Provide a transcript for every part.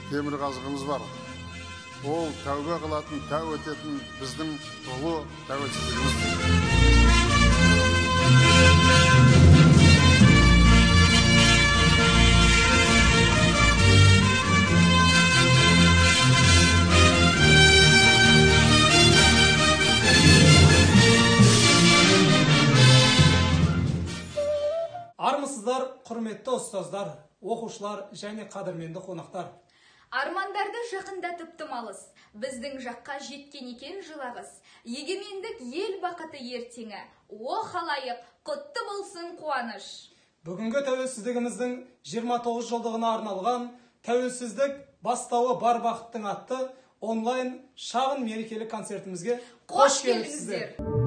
темір қазығымыз бар. Ол тәубе қылатын, тәу ететін біздің ұлы тәуелсіздігіміз. Армысыздар, құрметті ұстаздар, оқушылар және қадірменді қонақтар. Армандарды жақындатып тым алыс, біздің жаққа жеткен екен жылағыз. Егемендік ел бақыты ертеңі, о халайық, құтты болсын қуаныш. Бүгінгі тәуелсіздігіміздің 29 жылдығына арналған тәуелсіздік бастауы бар бақыттың атты онлайн шағын мерекелік концертімізге қош келіпсіздер.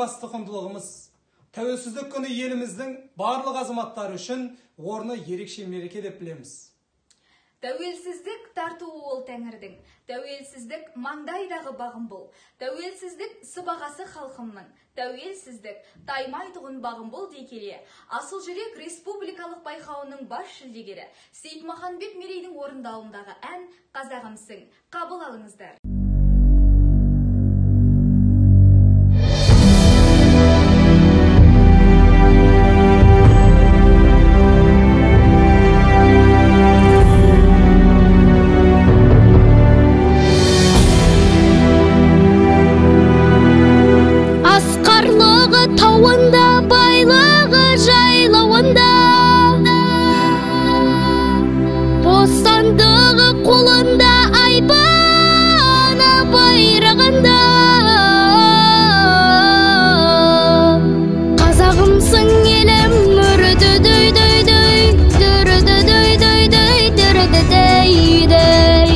Басты құндылығымыз тәуелсіздік күні еліміздің барлық азаматтары үшін орны ерекше мереке деп білеміз. Тәуелсіздік тартуы ол тәңірдің, тәуелсіздік маңдайдағы бағым бұл, тәуелсіздік сыбағасы халқымның, тәуелсіздік таймайтұғын бағым бұл дей келе, Асыл жүрек республикалық байқауының бас жүлдегері Сейтмаханбет Мерейдің орындауындағы ән «Қазағымсың», қабыл алыңыздар. Бостандығы қолында айбаны байрағында, қазағымсың елім үрді дөй-дөй-дөй, дүрді дөй-дөй-дөй, дүрді дөй-дөй.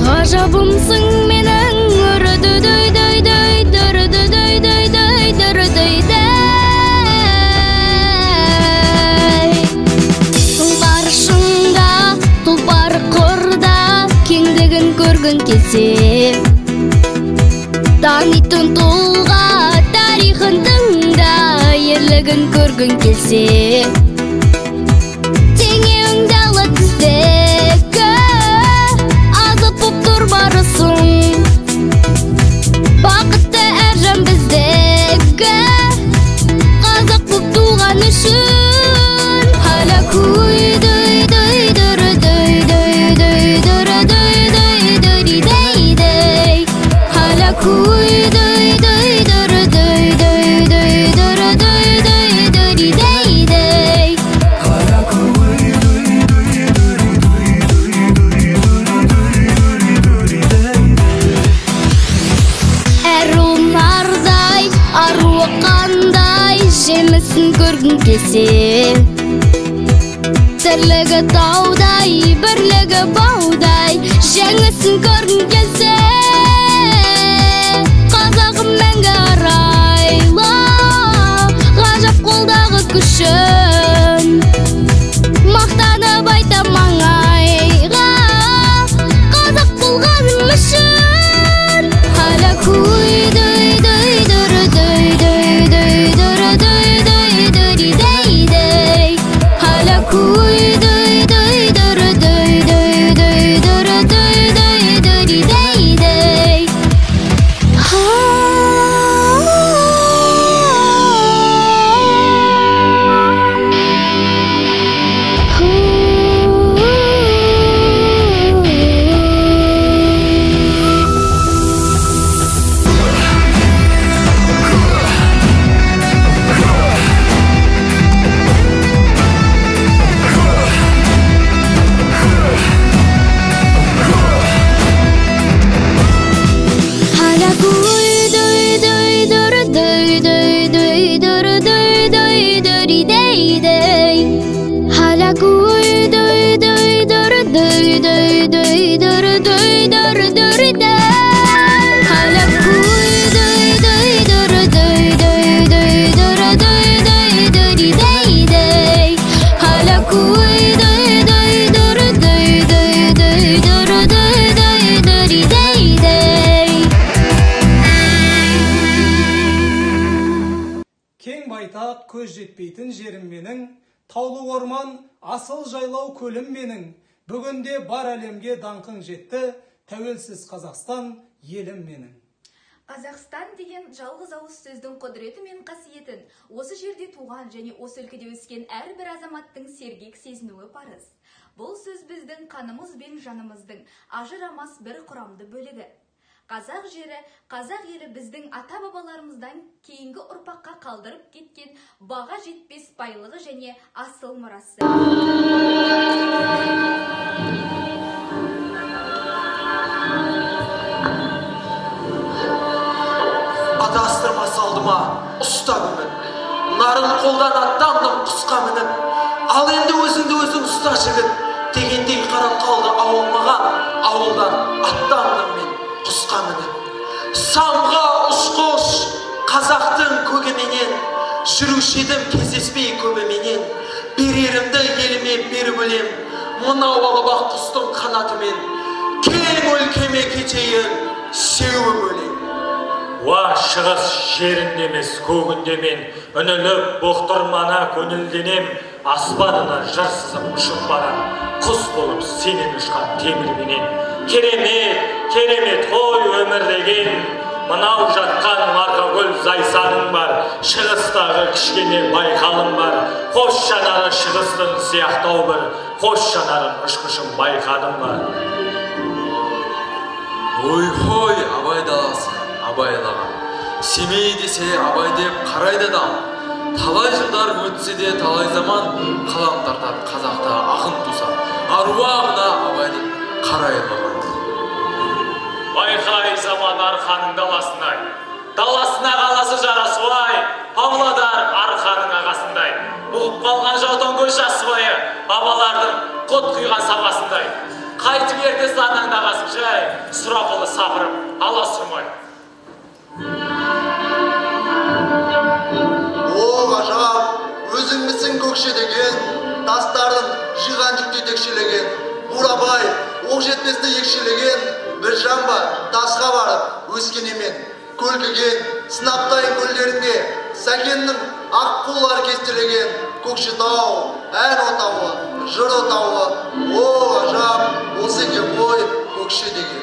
Ғажабымсың менің үрді дөй-дөй-дөй, дүрді дөй-дөй-дөй, дүрді дөй-дөй. Көргін келсе, танитын тұлға тарихының да ерлігін көргін келсе, теңеуіңді ала тіздегі азып бұп тұр барысың, бақытты әр жан біздегі жан үшін hala kuy дөй дөй дөрі дөй дөй дөй дөрі дөй дөй дөри дөй дөй hala kuy дөй дөй дөрі дөй дөй дөй дөрі дөй дөй дөри дөй дөй hala kuy дөй дөй дөрі дөй дөй дөй дөрі дөй әруым нардай аруы қандай жемісін көргің келсе тірлігі таудай бірлігі баудай жеңісін көргің келсе қазағым мәңгі арайлы ғажап қолдағы күшін мақтанып айтам маңайға қазақ болғаным үшін hala kuy дөй дөй дөрі дөй дөй дөй дөрі дөй дөй дөрі дөй дөй hala kuy дөй дөй дөрі дөй дөй дөй дөрі дөй дөй дөрі дөй дөй hala kuy дөй дөй дөрі дөй дөй дөй дөрі дөй дөй дөрі дөй дөй hala kuy дөй дөй дөрі дөй дөй дөй дөрі дөй дөрі дөрі дөй hala kuy дөй дөй дөрі дөй дөй дөй дөрі дөй дөй дөрі дөй дөй hala kuy дөй дөй дөрі дөй дөй дөй дөрі дөй дөй дөрі дөй дөй Кең байтақ көз жетпейтін жерім менің, таулы орман, асыл жайлау көлім менің. Бүгінде бар әлемге даңқың жетті, тәуелсіз Қазақстан елім менің. Қазақстан деген жалғыз ауыз сөздің құдіреті мен қасиетін осы жерде туған және осы өлкеде өскен әрбір азаматтың сергек сезінуі парыз. Бұл сөз біздің қанымыз бен жанымыздың ажырамас бір құрамды бөлігі. Қазақ жері, қазақ елі біздің ата-бабаларымыздан кейінгі ұрпаққа қалдырып кеткен баға жетпес байлығы және асыл мұрасы. Адастырма салдыма ұста өмір, нарын қолдан аттандым құсқа мініп, ал енді өзіңді өзің ұста жігіт дегендей қарап қалды ауыл маған, ауылдан аттандым мен құсқа мініп. Самға ұшқош қазақтың көгіменен, жүруші едім кездеспей көбіменен, берерімді еліме беріп өлем, мынау алабақ құстың қанатымен, кең өлкеме кетейін сеуіп өлем. Уа шығыс жерінде емес көгінде мен үніліп бұқтырмана көңілденем, аспанына жыр сызып ұшып барам, құс болып сенен ұшқан темірменен. Керемет, керемет қой өмір деген, мынау жатқан марқагүл зайсаның бар, шығыстағы кішкене байқалым бар, қош жанары шығыстың сияқтау бір, қош жанарын ұшқышым байқадым бар. Ой-хой, Абай даласы, абайлаған. Семей десе Абай деп қарайды адам. Талай жылдар өтсе де талай заман, қалам тартар қазақта ақын туса, аруағына Абайды қарайлаған. Байқай заман арқаның даласындай, даласына қаласы жарасуай, Павлодар арқаның ағасындай, бұғып қалған жаутан көз жасыбайы, бабалардың құт құйған сапасындай. Қайтып ерте санаңда қасып жай, сұрапылы сапырып, ала сұрмай. О ғажап, өзіңмісің көкше деген, тастарын жиған жүкті текшелеген, Бурабай, оқ жетместі екшелеген, бір жамба тасқа барып өскенемен, көлкіген, сынаптайын көлдерінде, сәкеннің ақ қоллары кестелеген, Көкшетау, ән отауы, жыр отауы, о ғажап, осы екен ғой көкше деген.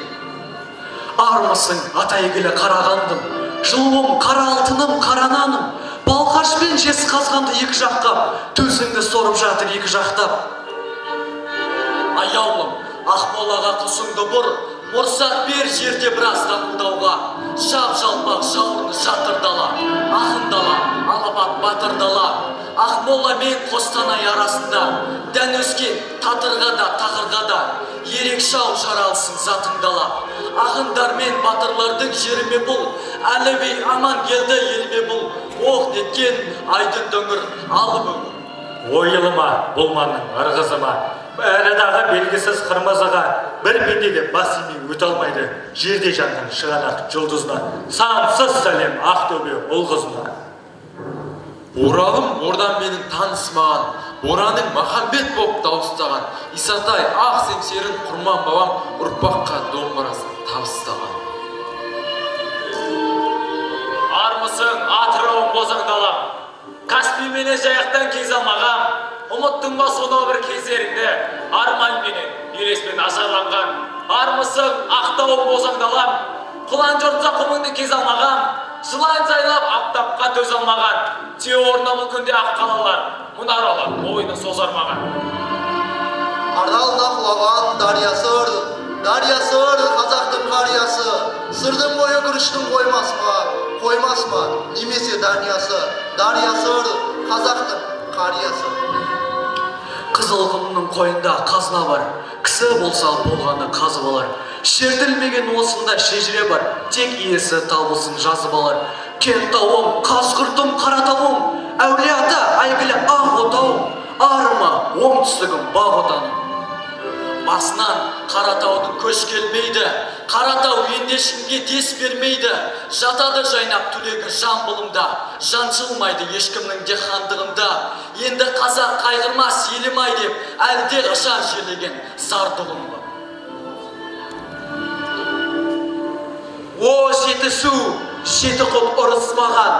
Армысың ата егілі қарағандым, жылуым қара алтыным, қара наным, Балқаш пен Жезқазғанды екі жақтап, төсіңді сорып жатыр екі жақтап. Аяулым, Ақмолаға құсыңды бұр, мұрсат бер жерде біраз дақылдауға. Жап-жалпақ жауырны жатыр дала, ақын дала, алапат батыр дала. Ақмола мен Қостанай арасында, дән өскен татырға да тақырға да, ерекше ау жаралсың затың дала. Ақындар мен батырлардың жеріме бұл, әлібей аман келді еліме бұл. Оқ неткен айдын дөңір алып өңір. Ойылыма, болманың ырғызыма, әрадағы белгісіз қырмызыға бір пенде бас имей өте алмайды жерде жанған шығанақ жұлдызына. Сансыз сәлем Ақтөбе ұл-қызына. Оралым ордан менің танысмаған, Ораның Махамбет боп дауыстаған, Исатай ақ семсерін құрман бабам ұрпаққа домбырасын табыстаған. Армысың атырауын бозаңдалам, Каспий менен жаяқтан кез алмағам, ұмыттың ба сонау бір кездеріңді, арман менен елеспен ажарланған. Армысың ақтауын бозаңдалам, құлан жортса құмыңды кез алмағам, жылан жайлап аптапқа төз алмаған, те орнына бұл күнде ақ қалалар, мұнаралар ойыны созармаған. Аралда құлаған дариясы ыр, қазақтың қариясы, сырдың бойы күріштің қоймас ма, немесе дариясы ыр, қазақтың қариясы. Қызыл құмның қойында қазына бар, кісі болса болғаны қазып алар. Шертілмеген осында шежіре бар, тек иесі табылсын жазып алар. Кентауым, Қазғұртым, Қаратауым, әулиеата әйгілі ақ отауым, арыма оңтүстігім бақ отаным. Басынан Қаратаудың көш келмейді, Қаратау ендешімге дес бермейді. Жатады жайнап түлегі жамбылымда, жаншылмайды ешкімнің де хандығында. Енді қазақ қайғырмас елім-ай деп, әлде қашан жерлеген зардығымды. О, Жетісу, Жетіқұт ұрыспаған,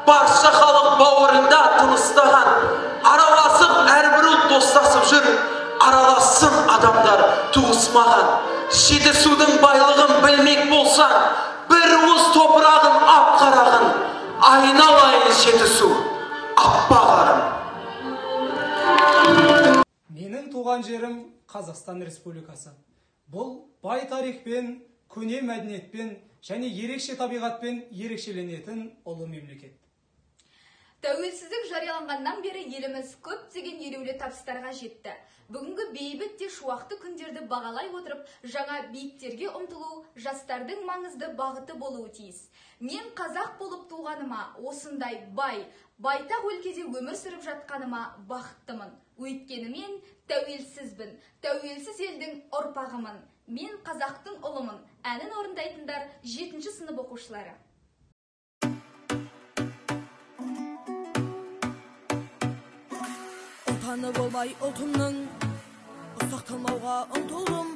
барша халық бауырында тыныстаған, араласып әрбір ұлт достасып жүр, араласын адамдар туысмаған. Жетісудың байлығын білмек болсаң, бір уыс топырағын ап қарағын, айналайын Жетісу, аппағарым. Менің туған жерім Қазақстан Республикасы. Бұл бай тарихпен, көне мәдениетпен және ерекше табиғатпен ерекшеленетін ұлы мемлекет. Тәуелсіздік жарияланғаннан бері еліміз көптеген елеулі табыстарға жетті. Бүгінгі бейбіт те шуақты күндерді бағалай отырып, жаңа биіктерге ұмтылу жастардың маңызды бағыты болуы тиіс. Мен қазақ болып туғаныма, осындай байтақ өлкеде өмір сүріп жатқаныма бақыттымын. Өйткені мен тәуелсізбін, тәуелсіз елдің ұрпағымын. Мен қазақтың ұлымын. Әнін орындайтындар 7-ші сынып оқушылары. Отаны болмай ұлтымның, ұсақталмауға ұмтылдым.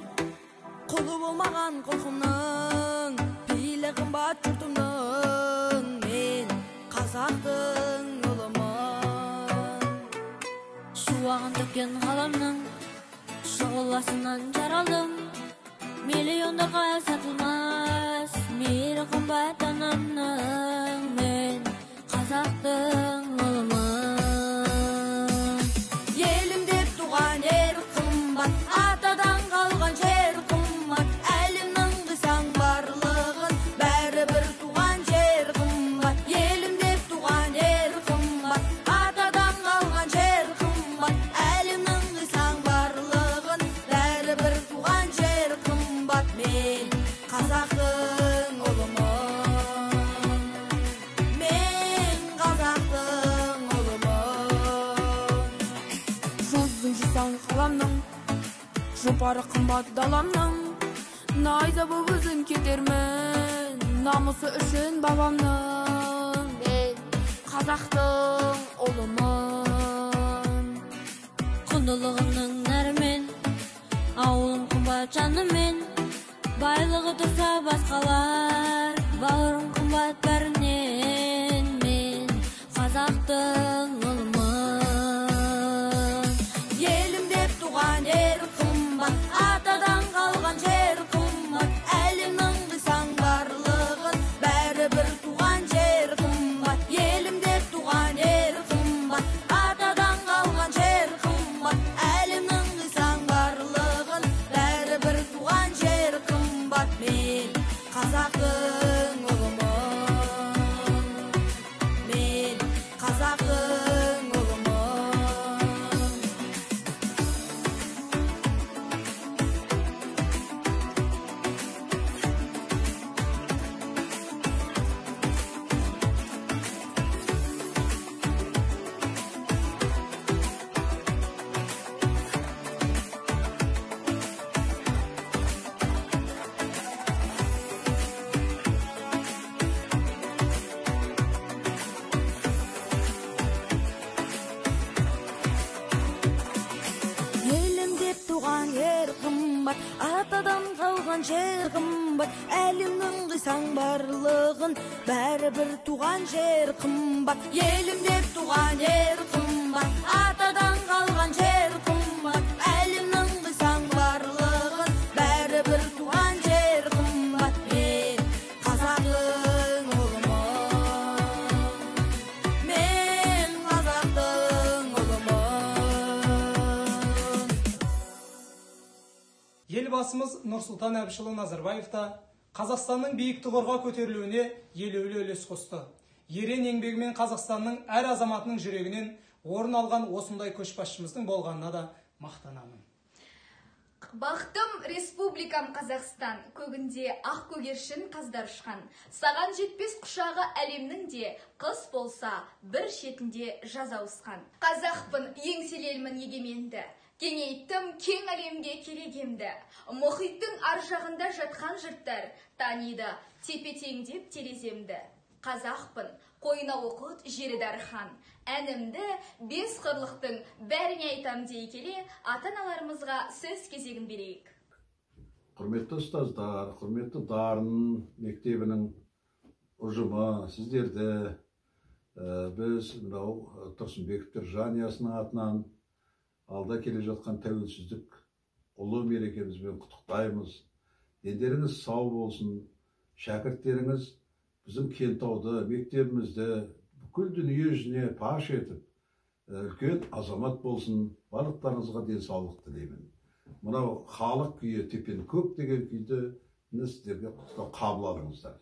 Құлы болмаған құлқымның, пейілі қымбат жұртымның. Мен қазақтың ұлымын. Шуағын төккен ғаламның, шұғыласынан жаралдым. Миллиондарға сатылмас, мейірі қымбат анамның. Мен қазақтың ұлымын. Елім деп туған ер қымбат, атадан қалған жер қымбат. Әлемнің қисаң барлығын, бәрібір туған жер қымбат. Елім деп туған ер қымбат, атадан қалған жер қымбат. Әлемнің қисаң барлығын, бәрібір туған жер қымбат. Мен қазақтың ұлымын. Мен қазақтың ұлымын. Жүздің жисан қаламның, жұпары қымбат даламның. Найза боп өзін кетермін, намысы үшін бабамның. Мен қазақтың ұлымын. Құндылығымның нәрімен, ауылым қымбат жанымен. Байлығы тұрса басқалар, бауырым қымбат бәрінен. Мен қазақтың ұлымын. Елім деп туған ер қымбат, атадан қалған жер қымбат. Әлемнің қисаң барлығын, бәрібір туған жер қымбат. Елім деп туған қымбат, атадан қалған жер қымбат, әлемнің қисаң барлығын бәрібір туған жер қымбат. Елім деп туған жер қымбат, атадан қалған жер қымбат, әлемнің қисаң барлығын бәрібір туған жер қымбат. Мен қазақтың ұлымын, мен қазақтың ұлымын. Елбасымыз Нұрсұлтан Әбішұлы Назарбаев та Қазақстанның биік тұғырға көтерілуіне елеулі үлес қосты. Ерен еңбегімен Қазақстанның әр азаматының жүрегінен орын алған осындай көшбасшымыздың болғанына да мақтанамын. Бақтым республикам Қазақстан, көгінде ақ көгершін қаздар ұшқан. Саған жетпес құшағы әлемнің де, қыс болса бір шетінде жаза ауысқан. Қазақпын, еңселелмін егеменді, кеңейттім кең әлемге керегемді. Мұхиттың ар жағында жатқан жұрттар таниды тепе-теңдеп тереземді. Қазақпын, қойна оқыт жері дархан. Әнімді бес қырлықтың бәріне айтам дей келе, ата-аналарымызға сөз кезегін берейік. Құрметті ұстаздар, құрметті дарын мектебінің ұжымы, сіздерді біз мынау Тұрсынбековтер жанұясының атынан алда келе жатқан тәуелсіздік ұлы мерекемізбен құттықтаймыз. Дендеріңіз сау болсын, шәкірттеріңіз біздің кентауды, мектебімізді бүкіл дүние жүзіне паш етіп, үлкен азамат болсын, барлықтарыңызға денсаулық тілеймін. Мынау халық күйі тепен көк деген күйді сіздерге құттықтау қабыл алыңыздар.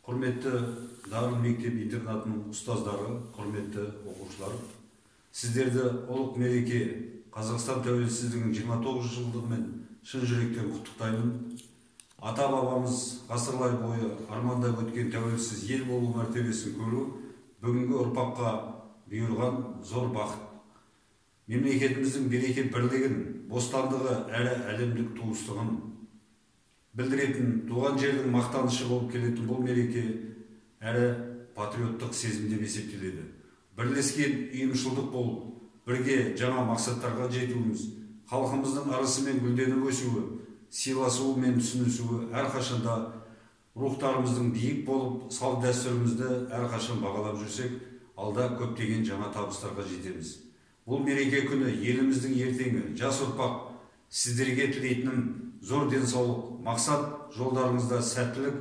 Құрметті Дарын мектеп интернатының ұстаздары, құрметті оқушылар, сіздерді ұлық мереке Қазақстан тәуелсіздігінің 29 жылдығымен шын жүректен құттықтаймын. Ата-бабамыз ғасырлар бойы армандап өткен тәуелсіз ел болу мәртебесін көру бүгінгі ұрпаққа бұйырған зор бақыт. Мемлекетіміздің береке бірлігін, бостандығы әрі әлемдік туыстығын білдіретін, туған жердің мақтанышы болып келетін бұл мереке әрі патриоттық сезімде есептеледі. Бірлескен ұйымшылдық болып, бірге жаңа мақсаттарға жетуіміз, халқымыздың арасымен гүлденіп өсуі, сыйласуы мен түсінісуі әрқашанда рухтарымыздың биік болып, салт дәстүрімізді әрқашан бағалап жүрсек, алда көптеген жаңа табыстарға жетеміз. Бұл мереке күні еліміздің ертеңі, жас ұрпақ, сіздерге тілейтінім зор денсаулық, мақсат жолдарыңызда сәттілік,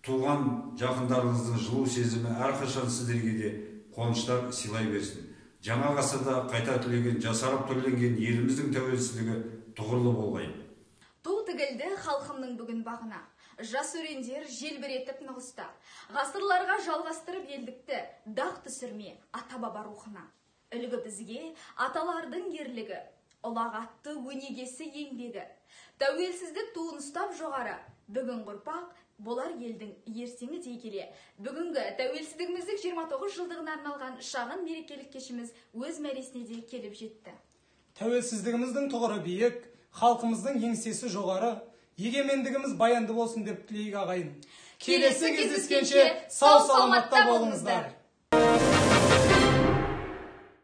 туған жақындарыңыздың жылу сезімі әрқашан сіздерге де қуаныштар сыйлай берсін. Жаңа ғасырда қайта түлеген, жасарып түрленген еліміздің тәуелсіздігі тұғырлы болғай. Ту тігілді халқымның бүгін бағына. Жас өрендер желбіретіп нұғыста. Ғасырларға жалғастырып елдікті, дақ түсірме ата-баба рухына. Үлгі бізге аталардың ерлігі, ұлағатты өнегесі еңбегі. Тәуелсіздік туын ұстап жоғары, бүгін ұрпақ болар елдің ертеңі дей келе. Бүгінгі тәуелсіздігіміздің 29 жылдығына арналған шағын мерекелік кешіміз өз мәресіне де келіп жетті. Тәуелсіздігіміздің тұғыры биік, халқымыздың еңсесі жоғары, егемендігіміз баянды болсын деп тілейік ағайын. Келесі кездескенше сау саламатта болыңыздар.